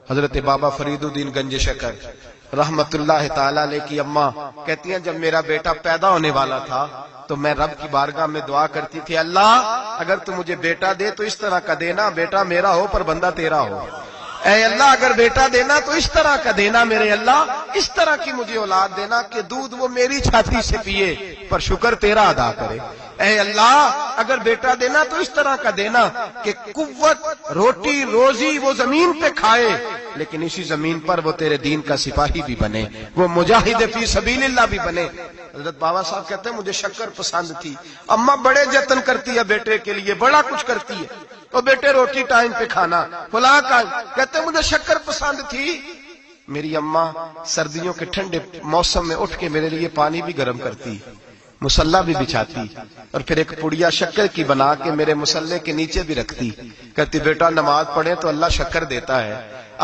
حضرت بابا فریدالدین گنج شکر رحمت اللہ تعالی علیہ کی اماں کہتی ہیں جب میرا بیٹا پیدا ہونے والا تھا تو میں رب کی بارگاہ میں دعا کرتی تھی، اللہ اگر تو مجھے بیٹا دے تو اس طرح کا دینا بیٹا میرا ہو پر بندہ تیرا ہو، اے اللہ اگر بیٹا دینا تو اس طرح کا دینا میرے اللہ، اس طرح کی مجھے اولاد دینا کہ دودھ وہ میری چھاتی سے پیے پر شکر تیرا ادا کرے، اے اللہ اگر بیٹا دینا تو اس طرح کا دینا کہ قوت روٹی روزی وہ زمین پہ کھائے لیکن اسی زمین پر وہ تیرے دین کا سپاہی بھی بنے، وہ مجاہد فی سبیل اللہ بھی بنے۔ حضرت بابا صاحب کہتے ہیں مجھے شکر پسند تھی، اماں بڑے جتن کرتی ہے بیٹے کے لیے، بڑا کچھ کرتی ہے، تو بیٹے روٹی ٹائم پہ کھانا فلاں کا، کہتے ہیں مجھے شکر پسند تھی۔ میری اماں سردیوں کے ٹھنڈے موسم میں اٹھ کے میرے لیے پانی بھی گرم کرتی، مصلی بھی بچھاتی اور پھر ایک پڑیا شکر کی بنا کے میرے مصلی کے نیچے بھی رکھتی، کہتی بیٹا نماز پڑھے تو اللہ شکر دیتا ہے۔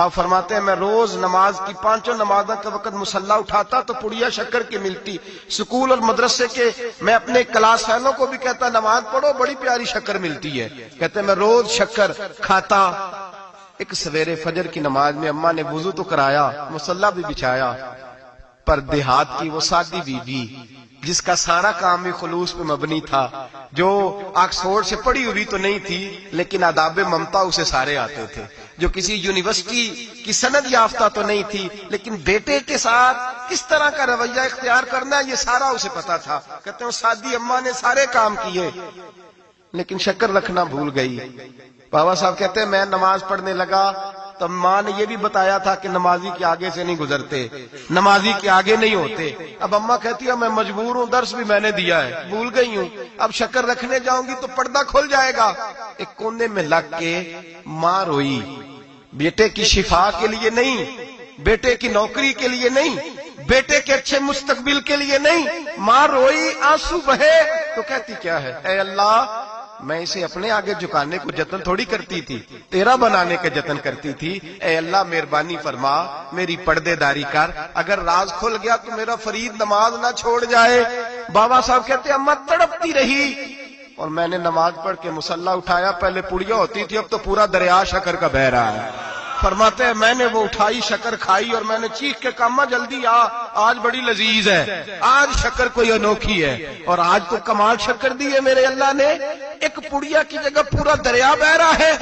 آپ فرماتے ہیں میں روز نماز کی 5 نمازوں کے وقت مصلی اٹھاتا تو پڑیا شکر کی ملتی، سکول اور مدرسے کے میں اپنے کلاس فیلوں کو بھی کہتا نماز پڑھو بڑی پیاری شکر ملتی ہے، کہتے ہیں میں روز شکر کھاتا۔ ایک سویرے فجر کی نماز میں اماں نے وضو تو کرایا مصلی بھی بچھایا، پر دیہات کی وہ سادی بیوی جس کا سارا کام بھی خلوص پہ مبنی تھا، جو آکسفورڈ سے پڑھی ہوئی تو نہیں تھی لیکن آداب ممتا اسے سارے آتے تھے، جو کسی یونیورسٹی کی سند یافتہ تو نہیں تھی لیکن بیٹے کے ساتھ کس طرح کا رویہ اختیار کرنا ہے یہ سارا اسے پتا تھا، کہتے ہیں سادی اماں نے سارے کام کیے لیکن شکر رکھنا بھول گئی۔ بابا صاحب کہتے ہیں میں نماز پڑھنے لگا تو ماں نے یہ بھی بتایا تھا کہ نمازی کے آگے سے نہیں گزرتے، نمازی کے آگے نہیں ہوتے، اب اماں کہتی ہے میں مجبور ہوں، درس بھی میں نے دیا ہے بھول گئی ہوں، اب شکر رکھنے جاؤں گی تو پردہ کھل جائے گا۔ ایک کونے میں لگ کے ماں روئی، بیٹے کی شفا کے لیے نہیں، بیٹے کی نوکری کے لیے نہیں، بیٹے کے اچھے مستقبل کے لیے نہیں، ماں روئی آنسو بہے تو کہتی کیا ہے، اے اللہ میں اسے اپنے آگے جھکانے کو جتن تھوڑی کرتی تھی، تیرا بنانے کا جتن کرتی تھی، اے اللہ مہربانی فرما میری پردے داری کر، اگر راز کھل گیا تو میرا فرید نماز نہ چھوڑ جائے۔ بابا صاحب کہتے اماں تڑپتی رہی اور میں نے نماز پڑھ کے مصلی اٹھایا، پہلے پڑیا ہوتی تھی اب تو پورا دریا شکر کا بہ رہا ہے۔ فرماتے ہیں میں نے وہ اٹھائی شکر کھائی اور میں نے چیخ کے کہا اماں جلدی آج بڑی لذیذ ہے، آج شکر کوئی انوکھی ہے، اور آج تو کمال شکر دی ہے میرے اللہ نے، ایک پڑیا کی جگہ پورا دریا بہ رہا ہے۔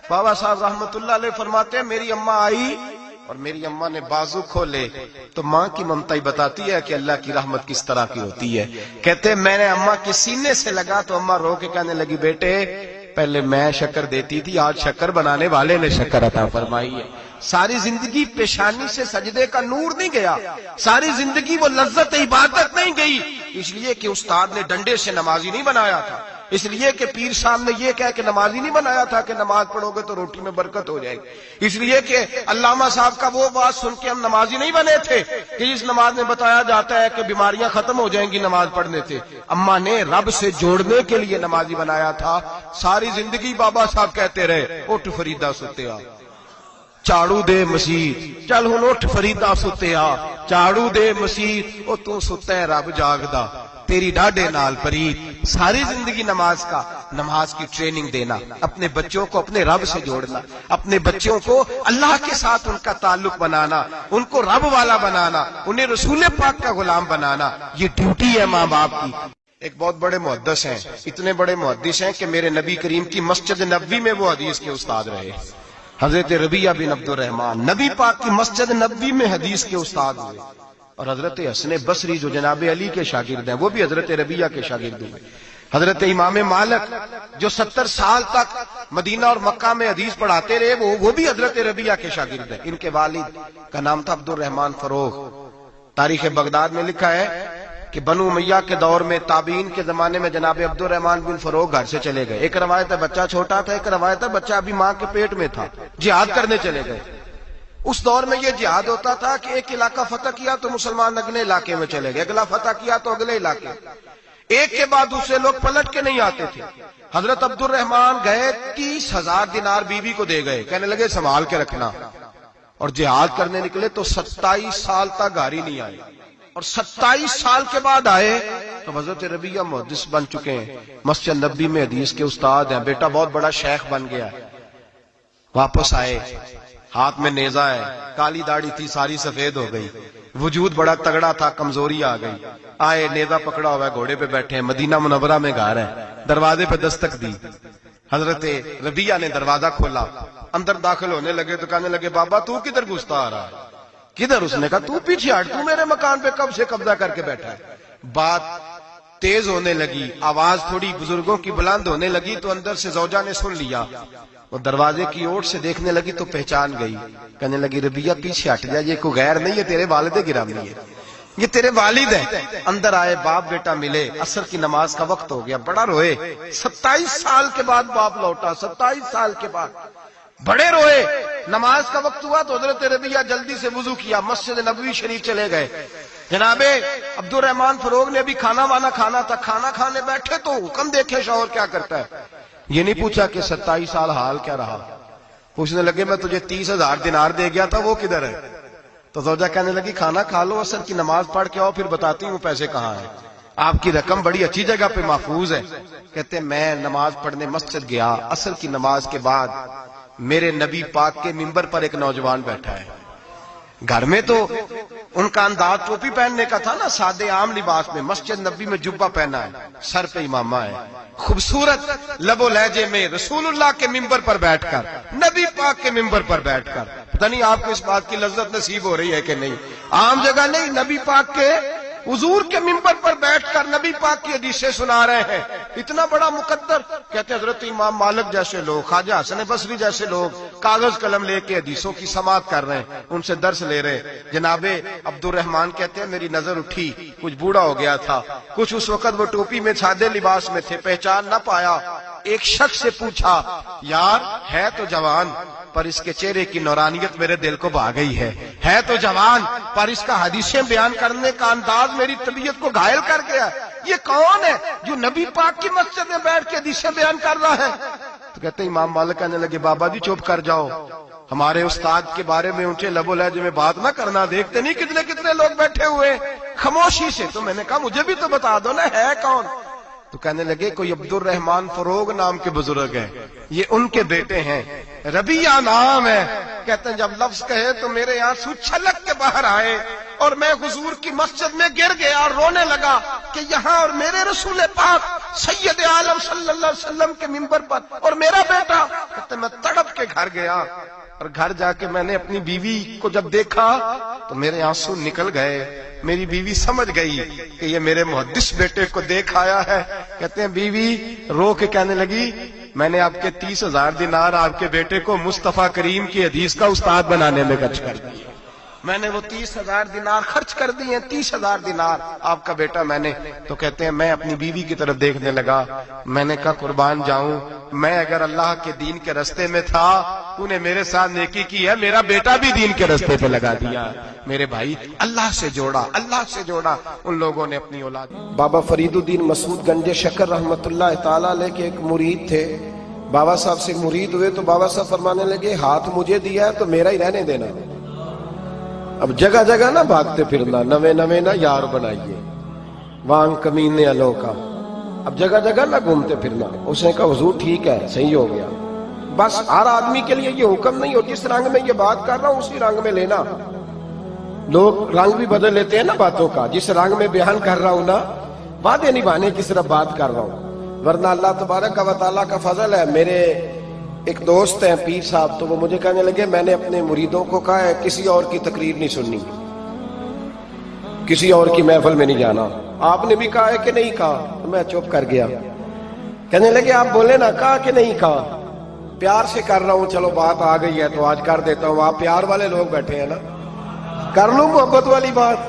بابا صاحب رحمت اللہ علیہ فرماتے ہیں میری اماں آئی اور میری اماں نے بازو کھولے تو ماں کی ممتا ہی بتاتی ہے کہ اللہ کی رحمت کس طرح کی ہوتی ہے۔ کہتے ہیں میں نے اماں کے سینے سے لگا تو اماں رو کے کہنے لگی بیٹے پہلے میں شکر دیتی تھی، آج شکر بنانے والے نے شکر عطا فرمائی ہے۔ ساری زندگی پیشانی سے سجدے کا نور نہیں گیا، ساری زندگی وہ لذت عبادت نہیں گئی، اس لیے کہ استاد نے ڈنڈے سے نمازی نہیں بنایا تھا، اس لیے کہ پیر صاحب نے یہ کہہ کہ نمازی نہیں بنایا تھا کہ نماز پڑھو گے تو روٹی میں برکت ہو جائے گی، اس لیے کہ علامہ صاحب کا وہ بات سن کے ہم نمازی نہیں بنے تھے کہ جس نماز میں بتایا جاتا ہے کہ بیماریاں ختم ہو جائیں گی نماز پڑھنے سے، اماں نے رب سے جوڑنے کے لیے نمازی بنایا تھا۔ ساری زندگی بابا صاحب کہتے رہے اٹھ فریدا ستیا چاڑو دے مسیح، چل ہن اٹھ فریدا ستیا چاڑو دے مسیح، او تو ستا ہے رب جاگدا تیری ڈاڈے نال پرید۔ ساری زندگی نماز کی ٹریننگ دینا، اپنے بچوں کو اپنے رب سے جوڑنا، اپنے بچوں کو اللہ کے ساتھ ان کا تعلق بنانا، ان کو رب والا بنانا، انہیں رسول پاک کا غلام بنانا، یہ ڈیوٹی ہے ماں باپ کی۔ ایک بہت بڑے محدث ہیں، اتنے بڑے محدث ہیں کہ میرے نبی کریم کی مسجد نبوی میں وہ حدیث کے استاد رہے، حضرت ربیعہ بن عبد الرحمن نبی پاک کی مسجد نبوی میں حدیث کے استاد ہوئے، اور حضرت حسن بصری جو جناب علی کے شاگرد ہیں وہ بھی حضرت ربیعہ کے شاگرد ہوئے، حضرت امام مالک جو 70 سال تک مدینہ اور مکہ میں حدیث پڑھاتے رہے وہ بھی حضرت ربیعہ کے شاگرد ہیں۔ ان کے والد کا نام تھا عبد الرحمن فروغ۔ تاریخ بغداد میں لکھا ہے کہ بنو امیہ کے دور میں تابعین کے زمانے میں جناب عبد الرحمن بن فروغ گھر سے چلے گئے، ایک روایت ہے بچہ چھوٹا تھا، ایک روایت ہے بچہ ابھی ماں کے پیٹ میں تھا، جہاد کرنے چلے گئے۔ اس دور میں یہ جہاد ہوتا تھا کہ ایک علاقہ فتح کیا تو مسلمان اگلے علاقے میں چلے گئے، اگلا فتح کیا تو اگلے علاقے، ایک کے بعد دوسرے لوگ پلٹ کے نہیں آتے تھے۔ حضرت عبد الرحمن گئے 30,000 دینار بیوی کو دے گئے، کہنے لگے سنبھال کے رکھنا، اور جہاد کرنے نکلے تو 27 سال تک گھر نہیں آئے، اور 27 سال کے بعد آئے تو حضرت ربیعہ محدث بن چکے ہیں، مسجد نبوی میں حدیث کے استاد ہیں، بیٹا بہت بڑا شیخ بن گیا۔ واپس آئے ہاتھ میں نیزہ ہے، کالی داڑھی تھی ساری سفید ہو گئی، وجود بڑا تگڑا تھا، کمزوری آ گئی، آئے نیزہ پکڑا ہوا ہے، گھوڑے پہ بیٹھے ہیں، مدینہ منورہ میں گھر ہے، دروازے پہ دستک دی، حضرت ربیہ نے دروازہ کھولا، اندر داخل ہونے لگے تو کہنے لگے بابا تو کدھر گھستا آ رہا ہے؟ کدھر؟ اس نے کہا تو پیچھے ہٹ، تو میرے مکان پہ کب سے قبضہ کر کے بیٹھا ہے۔ بات تیز ہونے لگی، آواز تھوڑی بزرگوں کی بلند ہونے لگی تو اندر سے زوجہ نے سن لیا، وہ دروازے کی اوٹ سے دیکھنے لگی تو پہچان گئی، کہنے لگی ربیہ پیچھے ہٹ جا، یہ کوئی غیر نہیں ہے، تیرے والد گرامی ہے، یہ تیرے والد ہیں۔ اندر آئے، باپ بیٹا ملے، عصر کی نماز کا وقت ہو گیا، بڑا روئے، 27 سال کے بعد باپ لوٹا، 27 سال کے بعد بڑے روئے۔ نماز کا وقت ہوا تو حضرت ربیہ جلدی سے وضو کیا، مسجد نبوی شریف چلے گئے۔ جناب عبد الرحمن فروغ نے بھی کھانا وانا کھانا تھا، کھانا کھانے بیٹھے تو حکم دیکھے شوہر کیا کرتا ہے، یہ نہیں پوچھا کہ 27 سال حال کیا رہا، پوچھنے لگے میں تجھے 30,000 دینار دے گیا تھا، وہ کدھر ہے؟ تو زوجہ کہنے لگی کھانا کھا لو، عصر کی نماز پڑھ کے آؤ، پھر بتاتی ہوں پیسے کہاں ہیں، آپ کی رقم بڑی اچھی جگہ پہ محفوظ ہے۔ کہتے ہیں میں نماز پڑھنے مسجد گیا، عصر کی نماز کے بعد میرے نبی پاک کے منبر پر ایک نوجوان بیٹھا ہے، گھر میں تو ان کا انداز ٹوپی پہننے کا تھا نا، سادے عام لباس میں، مسجد نبی میں جبہ پہنا ہے، سر پہ امامہ ہے، خوبصورت لب و لہجے میں رسول اللہ کے منبر پر بیٹھ کر، نبی پاک کے منبر پر بیٹھ کر، پتہ نہیں آپ کو اس بات کی لذت نصیب ہو رہی ہے کہ نہیں، عام جگہ نہیں، نبی پاک کے حضور کے منبر پر بیٹھ کر نبی پاک کی حدیثیں سنا رہے ہیں، اتنا بڑا مقدر۔ کہتے حضرت امام مالک جیسے لوگ، خواجہ حسن بصری جیسے لوگ کاغذ قلم لے کے حدیثوں کی سماعت کر رہے ہیں، ان سے درس لے رہے۔ جناب عبد الرحمن کہتے ہیں میری نظر اٹھی، کچھ بوڑھا ہو گیا تھا، کچھ اس وقت وہ ٹوپی میں سادے لباس میں تھے، پہچان نہ پایا۔ ایک شخص سے پوچھا یار ہے تو جوان پر اس کے چہرے کی نورانیت میرے دل کو بھا گئی ہے تو جوان پر اس کا حدیثیں بیان کرنے کا انداز میری طبیعت کو گھائل کر گیا، یہ کون ہے جو نبی پاک کی مسجد میں بیٹھ کے حدیثیں بیان کر رہا ہے؟ تو کہتے امام مالک کہنے لگے بابا جی چپ کر جاؤ، ہمارے استاد کے بارے میں اونچے لب و لہجے میں بات نہ کرنا، دیکھتے نہیں کتنے کتنے لوگ بیٹھے ہوئے خاموشی سے۔ تو میں نے کہا مجھے بھی تو بتا دو نا ہے کون؟ تو کہنے لگے کوئی عبد الرحمن فروغ نام کے بزرگ ہیں، یہ ان کے بیٹے ہیں، ربیہ نام ہے۔ کہتے ہیں جب لفظ کہے تو میرے آنسو چھلک کے باہر آئے اور میں حضور کی مسجد میں گر گیا اور رونے لگا کہ یہاں اور میرے رسول پاک سید عالم صلی اللہ علیہ وسلم کے منبر پر اور میرا بیٹا۔ کہتے میں تڑپ کے گھر گیا اور گھر جا کے میں نے اپنی بیوی کو جب دیکھا تو میرے آنسو نکل گئے، میری بیوی سمجھ گئی کہ یہ میرے محدث بیٹے کو دیکھ آیا ہے۔ کہتے ہیں بیوی رو کے کہنے لگی میں نے آپ کے 30,000 دینار آپ کے بیٹے کو مصطفیٰ کریم کی حدیث کا استاد بنانے میں خرچ کر دیے، میں نے وہ 30,000 دینار خرچ کر دیے، 30,000 دینار آپ کا بیٹا میں نے۔ تو کہتے ہیں میں اپنی بیوی کی طرف دیکھنے لگا، میں نے کہا قربان جاؤں، میں اگر اللہ کے دین کے رستے میں تھا تو نے میرے ساتھ نیکی کی ہے، میرا بیٹا بھی دین کے رستے پہ لگا دیا میرے بھائی، اللہ سے جوڑا، اللہ سے جوڑا ان لوگوں نے اپنی اولاد۔ بابا فرید الدین مسعود گنج شکر رحمت اللہ تعالی علیہ کے ایک مرید تھے، بابا صاحب سے مرید ہوئے تو بابا صاحب فرمانے لگے ہاتھ مجھے دیا ہے تو میرا ہی رہنے دینا، اب جگہ جگہ نہ بھاگتے پھرنا، نوے نوے نہ یار بنائیے وان کمینے الو کا، اب جگہ جگہ نہ گھومتے پھرنا۔ اس نے کہا حضور ٹھیک ہے صحیح ہو گیا، بس ہر آدمی کے لیے یہ حکم نہیں ہو جس رنگ میں یہ بات کر رہا ہوں اسی رنگ میں لینا، لوگ رنگ بھی بدل لیتے ہیں نا باتوں کا، جس رنگ میں بیان کر رہا ہوں نا وعدے نبھانے کی صرف بات کر رہا ہوں، ورنہ اللہ تبارک و تعالیٰ کا فضل ہے۔ میرے ایک دوست ہیں پیر صاحب، تو وہ مجھے کہنے لگے میں نے اپنے مریدوں کو کہا ہے کسی اور کی تقریر نہیں سننی، کسی اور کی محفل میں نہیں جانا، آپ نے بھی کہا ہے کہ نہیں کہا؟ میں چپ کر گیا۔ کہنے لگے آپ بولے نا کہا کہ نہیں کہا؟ پیار سے کر رہا ہوں، چلو بات آ گئی ہے تو آج کر دیتا ہوں، آپ پیار والے لوگ بیٹھے ہیں نا، کر لوں محبت والی بات۔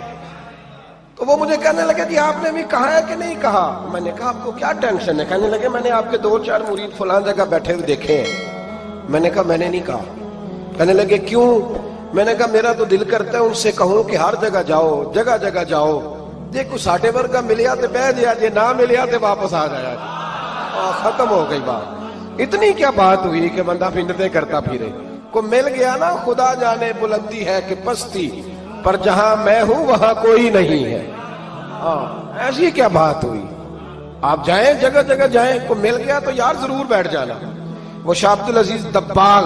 تو وہ مجھے کہنے لگے کہ آپ نے بھی کہا ہے کہ نہیں کہا؟ میں نے کہا آپ کو کیا ٹینشن ہے؟ کہنے لگے میں نے آپ کے 2-4 مرید فلان جگہ بیٹھے ہوئے دیکھے ہیں۔ میں نے کہا میں نے نہیں کہا۔ کہنے لگے کیوں؟ میں نے کہا میرا تو دل کرتا ہے ان سے کہوں کہ ہر جگہ جاؤ، جگہ جگہ جاؤ، دیکھو ساڈے ورگا ملیا تو بہ جیا جی، نہ ملیا تو واپس آ جایا جی، ختم ہو گئی بات۔ اتنی کیا بات ہوئی کہ بندہ منتیں کرتا پھرے؟ کو مل گیا نا، خدا جانے بلندی ہے کہ پستی، پر جہاں میں ہوں وہاں کوئی نہیں ہے۔ ایسی کیا بات ہوئی؟ آپ جائیں جگہ جگہ جائیں، کو مل گیا تو یار ضرور بیٹھ جانا۔ وہ شاہ عبد العزیز دبال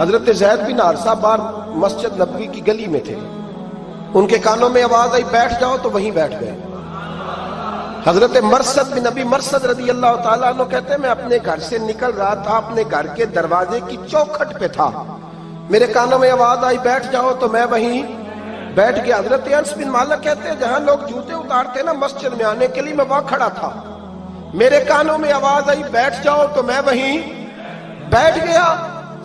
حضرت زید بن حارثہ بار مسجد نبوی کی گلی میں تھے، ان کے کانوں میں آواز آئی بیٹھ جاؤ تو وہیں بیٹھ گئے۔ حضرت مرثد بن نبی مرثد رضی اللہ تعالیٰ عنہ کہتے ہیں میں اپنے گھر سے نکل رہا تھا، اپنے گھر کے دروازے کی چوکھٹ پہ تھا، میرے کانوں میں آواز آئی بیٹھ جاؤ تو میں وہیں بیٹھ گیا۔ حضرت انس بن مالک کہتے ہیں جہاں لوگ جوتے اتارتے نا مسجد میں آنے کے لیے میں وہاں کھڑا تھا، میرے کانوں میں آواز آئی بیٹھ جاؤ تو میں وہیں بیٹھ گیا۔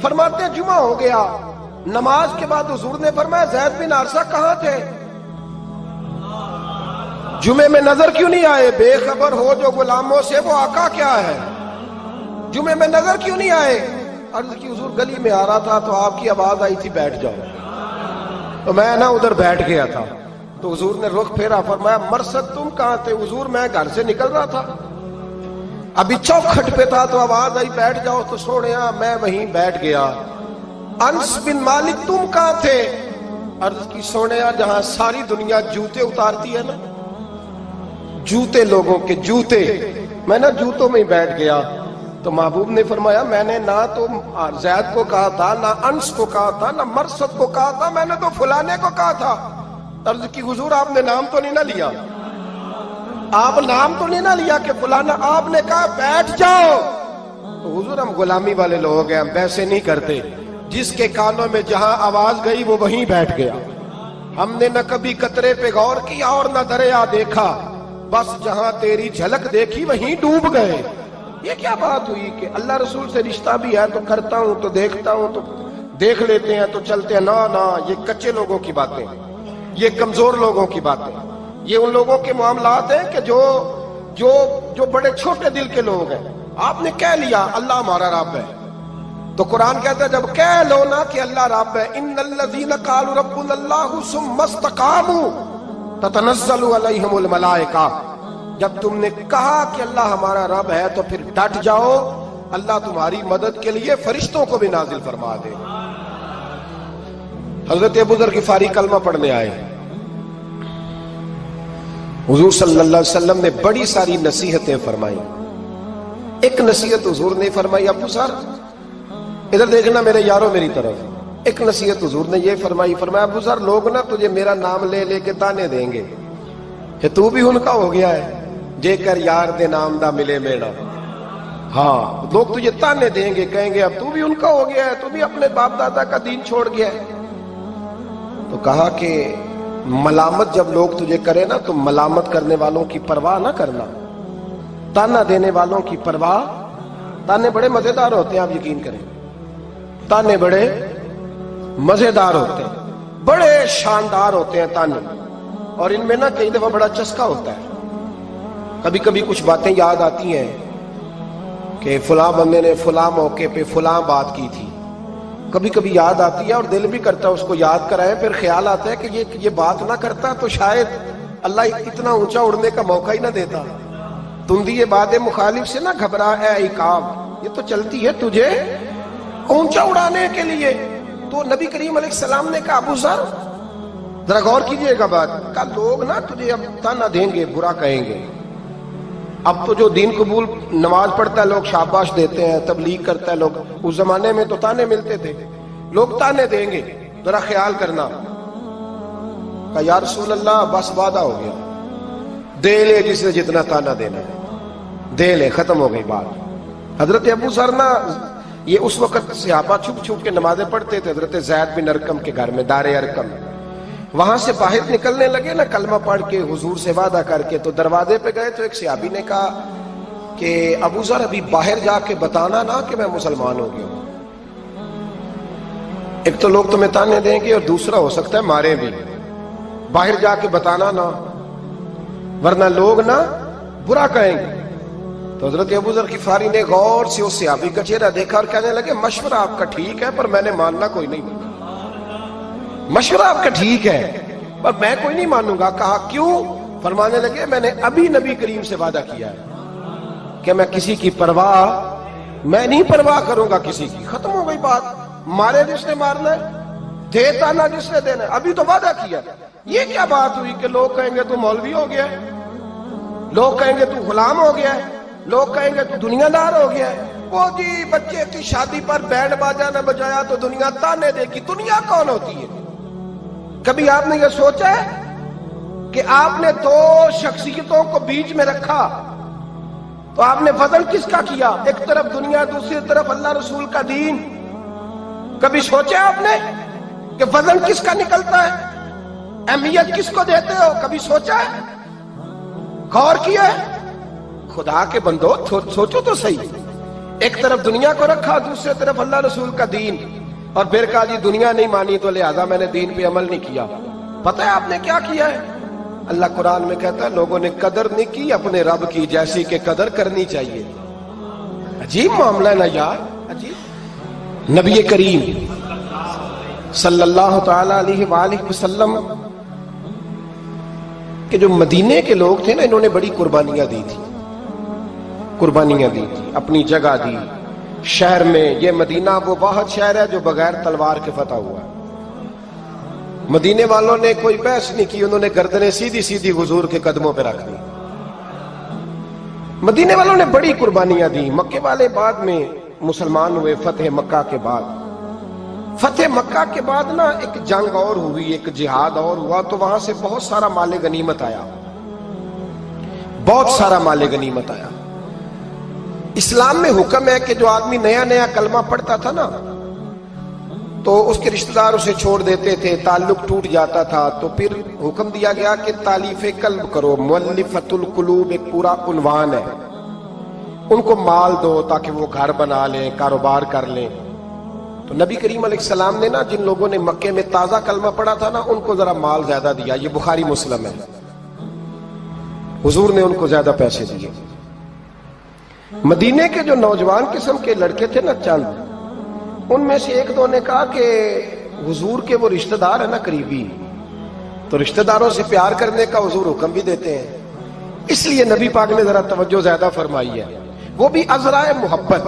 فرماتے ہیں جمعہ ہو گیا، نماز کے بعد حضور نے فرمایا زید بن حارثہ کہاں تھے؟ جمعے میں نظر کیوں نہیں آئے؟ بے خبر ہو جو غلاموں سے وہ آقا کیا ہے، جمعے میں نظر کیوں نہیں آئے؟ عرض کی حضور گلی میں آ رہا تھا تو آپ کی آواز آئی تھی بیٹھ جاؤ، تو میں نا ادھر بیٹھ گیا تھا۔ تو حضور نے رخ پھیرا، فرمایا مرثد تم کہاں تھے؟ حضور میں گھر سے نکل رہا تھا، ابھی چوکھٹ پہ تھا تو آواز آئی بیٹھ جاؤ تو سوڑیا میں وہیں بیٹھ گیا۔ انس بن مالک تم کہاں تھے؟ عرض کی سوڑیا جہاں ساری دنیا جوتے اتارتی ہے نا، جوتے لوگوں کے جوتے، میں نا جوتوں میں ہی بیٹھ گیا۔ تو محبوب نے فرمایا میں نے نہ تو زید کو کہا تھا، نہ انس کو کہا تھا، نہ مرثد کو کہا تھا، میں نے تو فلانے کو کہا تھا۔ عرض کی حضور آپ نے نام تو نہیں نہ لیا، آپ نام تو نہیں نہ لیا کہ فلانا، آپ نے کہا بیٹھ جاؤ۔ تو حضور ہم غلامی والے لوگ ہیں، ہم ویسے نہیں کرتے، جس کے کانوں میں جہاں آواز گئی وہ وہیں بیٹھ گیا۔ ہم نے نہ کبھی قطرے پہ غور کیا اور نہ دریا دیکھا، بس جہاں تیری جھلک دیکھی وہیں ڈوب گئے۔ یہ کیا بات ہوئی کہ اللہ رسول سے رشتہ بھی ہے تو کرتا ہوں تو دیکھتا ہوں تو دیکھ لیتے ہیں تو چلتے ہیں، نہ یہ کچے لوگوں کی باتیں، یہ کمزور لوگوں کی باتیں، یہ ان لوگوں کے معاملات ہیں کہ جو بڑے چھوٹے دل کے لوگ ہیں۔ آپ نے کہہ لیا اللہ ہمارا رب ہے تو قرآن کہتا ہے جب کہہ لو نا کہ اللہ رب ہے، ان الذین قالوا ربنا اللہ ثم استقاموا تتنزل علیہم الملائکہ، جب تم نے کہا کہ اللہ ہمارا رب ہے تو پھر ڈٹ جاؤ، اللہ تمہاری مدد کے لیے فرشتوں کو بھی نازل فرما دے۔ حضرت ابو ذر غفاری کلمہ پڑھنے آئے، حضور صلی اللہ علیہ وسلم نے بڑی ساری نصیحتیں فرمائی۔ ایک نصیحت حضور نے فرمائی، ابو ذر ادھر دیکھنا میرے یارو میری طرف، ایک نصیحت حضور نے یہ فرمائی، فرمایا ابو ذر لوگ نا تجھے میرا نام لے لے کے تانے دیں گے کہ تو بھی ان کا ہو گیا ہے، جے کر یار دے نام دا ملے میڑا۔ ہاں لوگ تجھے تانے دیں گے، کہیں گے اب تو بھی ان کا ہو گیا ہے، تو بھی اپنے باپ دادا کا دین چھوڑ گیا ہے۔ تو کہا کہ ملامت جب لوگ تجھے کرے نا تو ملامت کرنے والوں کی پرواہ نہ کرنا، تانا دینے والوں کی پرواہ، تانے بڑے مزیدار ہوتے ہیں، آپ یقین کریں، تانے بڑے مزیدار ہوتے ہیں، بڑے شاندار ہوتے ہیں تانے، اور ان میں نا کئی دفعہ بڑا چسکا ہوتا ہے۔ کبھی کبھی کچھ باتیں یاد آتی ہیں کہ فلاں بندے نے فلاں موقع پہ فلاں بات کی تھی، کبھی کبھی یاد آتی ہے اور دل بھی کرتا ہے اس کو یاد کرائیں، پھر خیال آتا ہے کہ یہ بات نہ کرتا تو شاید اللہ اتنا اونچا اڑنے کا موقع ہی نہ دیتا۔ تندی باد مخالف سے نہ گھبرا اے عقاب، یہ تو چلتی ہے تجھے اونچا اڑانے کے لیے۔ تو نبی کریم علیہ السلام نے کہا ابو ذر ذرا غور کیجئے گا بات کا، لوگ نا تجھے اب تانا دیں گے، برا کہیں گے۔ اب تو جو دین قبول نماز پڑھتا ہے لوگ شاباش دیتے ہیں، تبلیغ کرتا ہے لوگ، اس زمانے میں تو تانے ملتے تھے، لوگ تانے دیں گے، ذرا خیال کرنا۔ کہا یا رسول اللہ بس وعدہ ہو گیا، دے لے جس نے جتنا تانا دینا ہے، دے لے، ختم ہو گئی بات۔ حضرت ابو ذر نا یہ اس وقت صحابہ چھپ چھپ کے نمازیں پڑھتے تھے حضرت زید بن ارقم کے گھر میں، دار ارقم، وہاں سے باہر نکلنے لگے نا کلمہ پڑھ کے حضور سے وعدہ کر کے، تو دروازے پہ گئے تو ایک صحابی نے کہا کہ ابو ذر ابھی باہر جا کے بتانا نا کہ میں مسلمان ہو گیا ہوں، ایک تو لوگ تمہیں تانے دیں گے اور دوسرا ہو سکتا ہے مارے بھی، باہر جا کے بتانا نا ورنہ لوگ نا برا کہیں گے۔ تو حضرت ابو ذر غفاری نے غور سے اس صحابی کا چہرہ دیکھا اور کہنے لگے مشورہ آپ کا ٹھیک ہے پر میں نے ماننا کوئی نہیں، مشورہ آپ کا ٹھیک ہے پر میں کوئی نہیں مانوں گا۔ کہا کیوں؟ فرمانے لگے میں نے ابھی نبی کریم سے وعدہ کیا ہے کہ میں کسی کی پرواہ، میں نہیں پرواہ کروں گا کسی کی، ختم ہو گئی بات، مارے جس نے مارنا ہے، دے تانا جس نے دینا ہے، ابھی تو وعدہ کیا۔ یہ کیا بات ہوئی کہ لوگ کہیں گے تو مولوی ہو گیا ہے، لوگ کہیں گے تو غلام ہو گیا ہے، لوگ کہیں گے تو دنیا دار ہو گیا ہے، وہ جی بچے کی شادی پر بینڈ باجا نہ بجایا تو دنیا تانے دے گی. دنیا کون ہوتی ہے؟ کبھی آپ نے یہ سوچا ہے کہ آپ نے دو شخصیتوں کو بیچ میں رکھا تو آپ نے وزن کس کا کیا؟ ایک طرف دنیا، دوسری طرف اللہ رسول کا دین. کبھی سوچا آپ نے کہ وزن کس کا نکلتا ہے؟ اہمیت کس کو دیتے ہو؟ کبھی سوچا ہے؟ غور کیا ہے؟ خدا کے بندو سوچو تو صحیح. ایک طرف دنیا کو رکھا، دوسری طرف اللہ رسول کا دین، اور پھر کہا جی دنیا نہیں مانی تو لہذا میں نے دین پہ عمل نہیں کیا. پتہ ہے آپ نے کیا کیا ہے؟ اللہ قرآن میں کہتا ہے لوگوں نے قدر نہیں کی اپنے رب کی جیسی کہ قدر کرنی چاہیے. عجیب معاملہ ہے نا یار، عجیب. نبی کریم صلی اللہ تعالی علیہ وآلہ وسلم کہ جو مدینے کے لوگ تھے نا، انہوں نے بڑی قربانیاں دی تھی، اپنی جگہ دی شہر میں. یہ مدینہ وہ واحد شہر ہے جو بغیر تلوار کے فتح ہوا ہے. مدینے والوں نے کوئی بحث نہیں کی، انہوں نے گردنیں سیدھی سیدھی حضور کے قدموں پہ رکھ دی. مدینے والوں نے بڑی قربانیاں دی. مکے والے بعد میں مسلمان ہوئے فتح مکہ کے بعد. فتح مکہ کے بعد نا ایک جنگ اور ہوئی، ایک جہاد اور ہوا، تو وہاں سے بہت سارا مال غنیمت آیا، بہت سارا مال غنیمت آیا. اسلام میں حکم ہے کہ جو آدمی نیا نیا کلمہ پڑھتا تھا نا تو اس کے رشتہ دار اسے چھوڑ دیتے تھے، تعلق ٹوٹ جاتا تھا. تو پھر حکم دیا گیا کہ تالیف قلب کرو. مؤلفۃ القلوب ایک پورا عنوان ہے. ان کو مال دو تاکہ وہ گھر بنا لیں، کاروبار کر لیں. تو نبی کریم علیہ السلام نے نا جن لوگوں نے مکے میں تازہ کلمہ پڑھا تھا نا ان کو ذرا مال زیادہ دیا. یہ بخاری مسلم ہے. حضور نے ان کو زیادہ پیسے دیے. مدینے کے جو نوجوان قسم کے لڑکے تھے نا چند، ان میں سے ایک دو نے کہا کہ حضور کے وہ رشتہ دار ہیں نا قریبی، تو رشتہ داروں سے پیار کرنے کا حضور حکم بھی دیتے ہیں، اس لیے نبی پاک نے ذرا توجہ زیادہ فرمائی ہے. وہ بھی عذرائے محبت.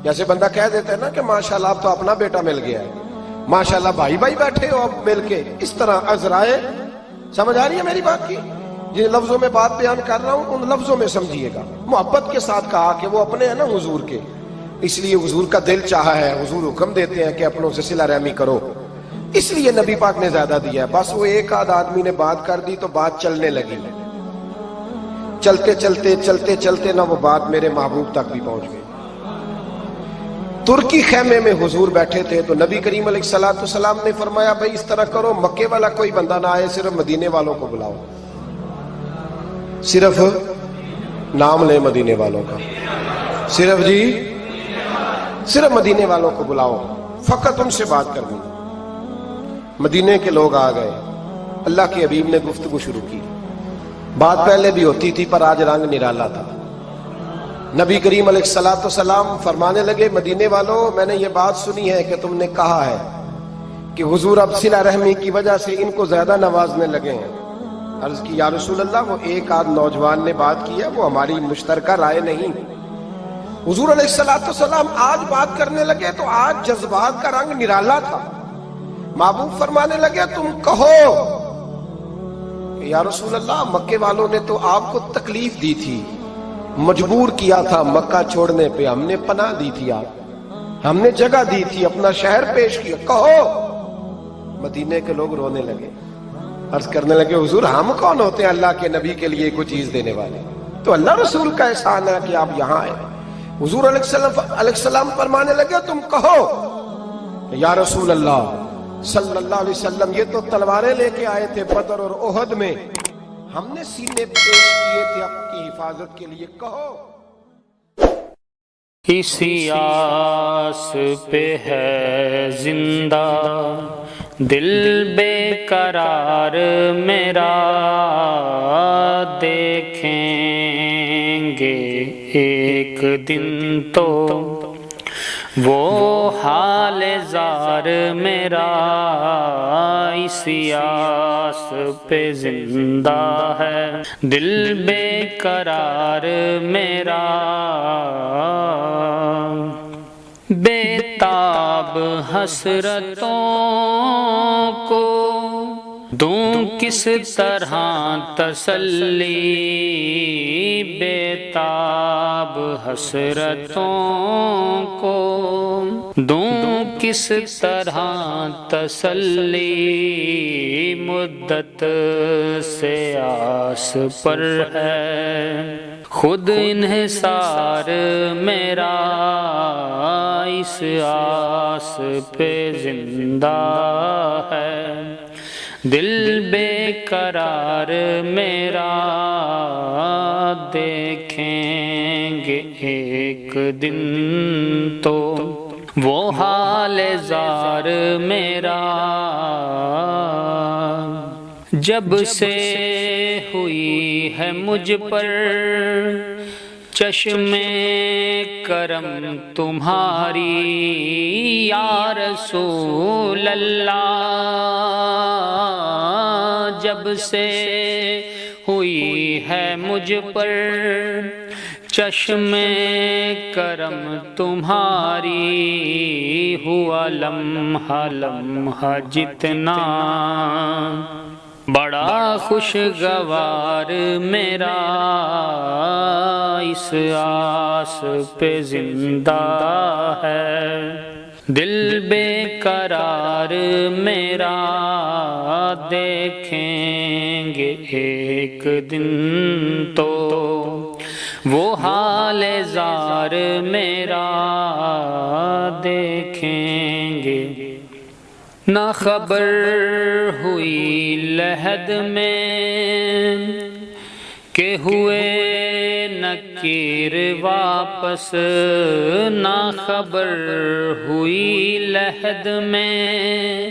جیسے بندہ کہہ دیتا ہے نا کہ ماشاءاللہ اب تو اپنا بیٹا مل گیا ہے، ماشاءاللہ بھائی بھائی بیٹھے ہو اب مل کے. اس طرح عذرائے. سمجھ آ رہی ہے میری بات کی؟ جن لفظوں میں بات بیان کر رہا ہوں ان لفظوں میں سمجھیے گا. محبت کے ساتھ کہا کہ وہ اپنے ہیں نا حضور کے، اس لیے حضور کا دل چاہا ہے، حضور حکم دیتے ہیں کہ اپنوں سے صلہ رحمی کرو، اس لیے نبی پاک نے زیادہ دیا ہے. بس وہ ایک آدھ آدمی نے بات کر دی تو بات چلنے لگی. چلتے چلتے چلتے چلتے نہ وہ بات میرے محبوب تک بھی پہنچ گئی. ترکی خیمے میں حضور بیٹھے تھے تو نبی کریم علیہ السلام نے فرمایا بھائی اس طرح کرو، مکے والا کوئی بندہ نہ آئے، صرف مدینے والوں کو بلاؤ. صرف نام لے مدینے والوں کا، صرف مدینے والوں کو بلاؤ، فقط ان سے بات کرنی. مدینے کے لوگ آ گئے. اللہ کے حبیب نے گفتگو شروع کی. بات پہلے بھی ہوتی تھی پر آج رنگ نرالا تھا. نبی کریم علیہ السلام فرمانے لگے مدینے والوں، میں نے یہ بات سنی ہے کہ تم نے کہا ہے کہ حضور اب صلہ رحمی کی وجہ سے ان کو زیادہ نوازنے لگے ہیں. عرض کی یا رسول اللہ وہ ایک آدھ نوجوان نے بات کی ہے، وہ ہماری مشترکہ رائے نہیں. حضور علیہ السلام آج بات کرنے لگے تو آج جذبات کا رنگ نرالا تھا. محبوب فرمانے لگے تم کہو کہ یا رسول اللہ مکے والوں نے تو آپ کو تکلیف دی تھی، مجبور کیا تھا مکہ چھوڑنے پہ، ہم نے پناہ دی تھی، آپ ہم نے جگہ دی تھی، اپنا شہر پیش کیا، کہو. مدینے کے لوگ رونے لگے. عرض کرنے لگے حضور ہم کون ہوتے ہیں اللہ کے نبی کے لیے کوئی چیز دینے والے؟ تو اللہ رسول کا احسان ہے کہ آپ یہاں آئے. حضور علیہ السلام فرمانے لگے تم کہو یا رسول اللہ صلی اللہ علیہ وسلم یہ تو تلواریں لے کے آئے تھے بدر اور احد میں، ہم نے سینے پیش کیے تھے آپ کی حفاظت کے لیے، کہو. اسی آس پہ ہے زندہ دل بے قرار میرا، دیکھیں گے ایک دن تو وہ حال زار میرا، اسی آس پہ زندہ ہے دل بے قرار میرا، بے تاب حسرتوں کو دوں کس طرح تسلی بے تاب حسرتوں کو، دوں کس طرح تسلی مدت سے آس پر ہے، خود انحصار میرا اس آس پہ زندہ ہے، دل بے قرار میرا دیکھیں گے ایک دن تو، وہ حال زار میرا جب سے ہوئی ہے مجھ پر چشم کرم تمہاری یا رسول اللہ، جب سے ہوئی ہے مجھ پر چشم کرم تمہاری، ہوا لمحہ لمحہ جتنا بڑا خوشگوار میرا اس آس پہ زندہ ہے، دل بے قرار میرا دیکھیں گے ایک دن تو، وہ حال زار میرا دیکھیں گے، نہ خبر ہوئی لحد میں کہ ہوئے نکیر واپس، نہ خبر ہوئی لحد میں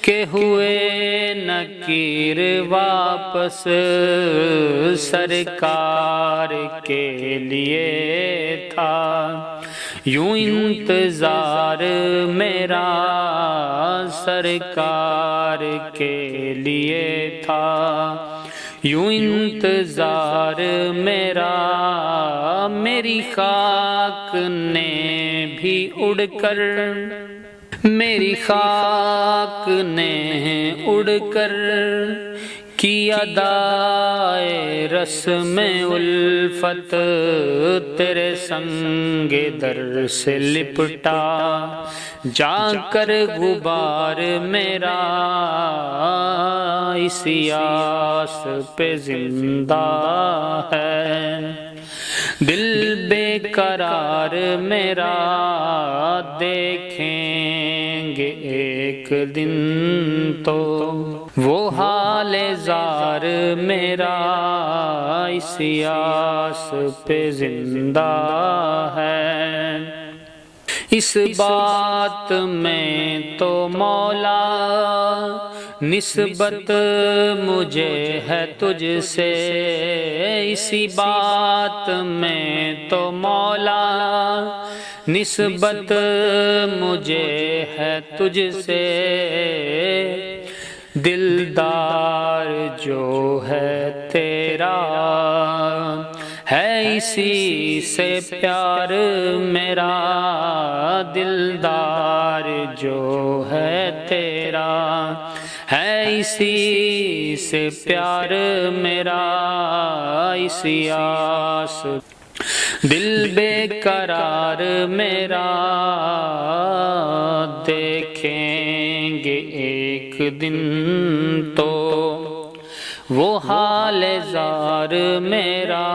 کہ ہوئے نکیر واپس، سرکار کے لیے تھا یوں انتظار میرا، سرکار کے لیے تھا یوں انتظار میرا، میری خاک نے بھی اڑ کر، میری خاک نے اڑ کر کی ادائے رسم الفت، تیرے سنگ در سے لپٹا جا کر غبار میرا اسی آس پہ زندہ ہے، دل بے قرار میرا دیکھیں گے ایک دن تو، وہ حال زار میرا اسی آس پہ زندہ ہے، اس بات میں تو مولا نسبت مجھے ہے تجھ سے، اسی بات میں تو مولا نسبت مجھے ہے تجھ سے، دلدار جو ہے تیرا ہے اسی سے پیار میرا، دلدار جو ہے تیرا ہے اسی سے پیار میرا، اسی آس دل بے قرار میرا دیکھیں گے ایک دن تو، وہ حال زار میرا،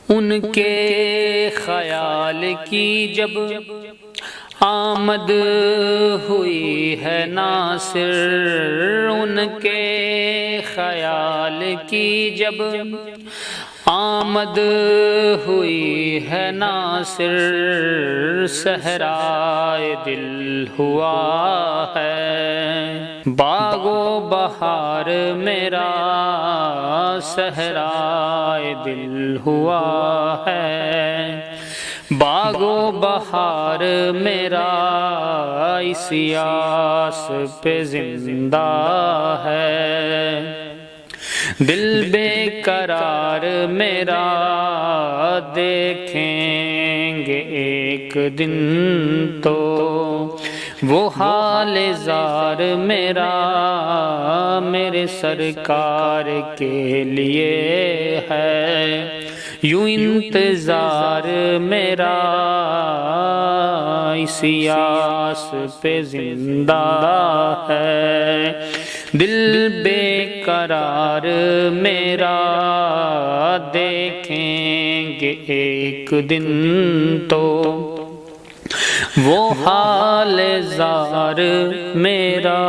ان کے خیال کی جب آمد ہوئی ہے ناصر، ان کے خیال کی جب آمد ہوئی ہے ناصر، صحرائے دل ہوا ہے باغ و بہار میرا، صحرائے دل ہوا ہے باغ و بہار میرا، اسی آس پہ زندہ ہے، دل بے قرار میرا دیکھیں گے ایک دن تو، وہ حال زار میرا میرے سرکار کے لیے ہے، یوں انتظار میرا اسی آس پہ زندہ ہے، دل بے قرار میرا دیکھیں گے ایک دن تو، وہ حال زار میرا